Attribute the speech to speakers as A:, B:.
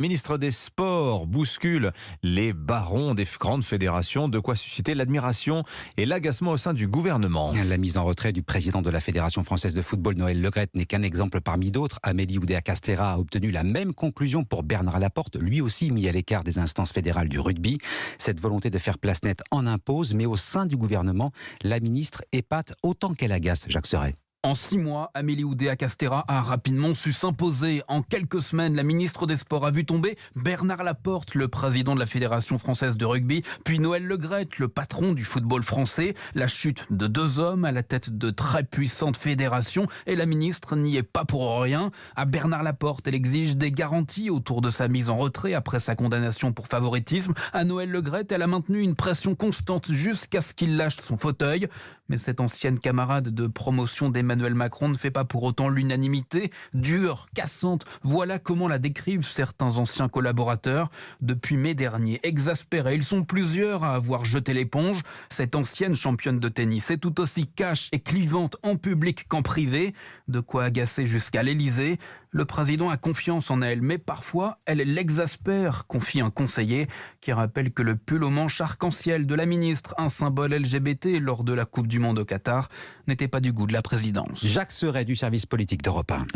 A: Ministre des Sports bouscule les barons des grandes fédérations, de quoi susciter l'admiration et l'agacement au sein du gouvernement.
B: La mise en retrait du président de la Fédération française de football, Noël Le Graët, n'est qu'un exemple parmi d'autres. Amélie Oudéa-Castéra a obtenu la même conclusion pour Bernard Laporte, lui aussi mis à l'écart des instances fédérales du rugby. Cette volonté de faire place nette en impose, mais au sein du gouvernement, la ministre épate autant qu'elle agace. Jacques Serret.
C: En 6 mois, Amélie Oudéa-Castéra a rapidement su s'imposer. En quelques semaines, la ministre des Sports a vu tomber Bernard Laporte, le président de la Fédération française de rugby, puis Noël Le Graët, le patron du football français. La chute de 2 hommes à la tête de très puissantes fédérations, et la ministre n'y est pas pour rien. À Bernard Laporte, elle exige des garanties autour de sa mise en retrait après sa condamnation pour favoritisme. À Noël Le Graët, elle a maintenu une pression constante jusqu'à ce qu'il lâche son fauteuil. Mais cette ancienne camarade de promotion d'Emmanuel Macron ne fait pas pour autant l'unanimité. Dure, cassante, voilà comment la décrivent certains anciens collaborateurs. Depuis mai dernier, exaspérés, ils sont plusieurs à avoir jeté l'éponge. Cette ancienne championne de tennis est tout aussi cash et clivante en public qu'en privé. De quoi agacer jusqu'à l'Élysée. Le président a confiance en elle, mais parfois, elle l'exaspère, confie un conseiller qui rappelle que le pull aux manches arc-en-ciel de la ministre, un symbole LGBT lors de la Coupe du Monde au Qatar, n'était pas du goût de la présidence.
B: Jacques Serret du service politique d'Europe 1.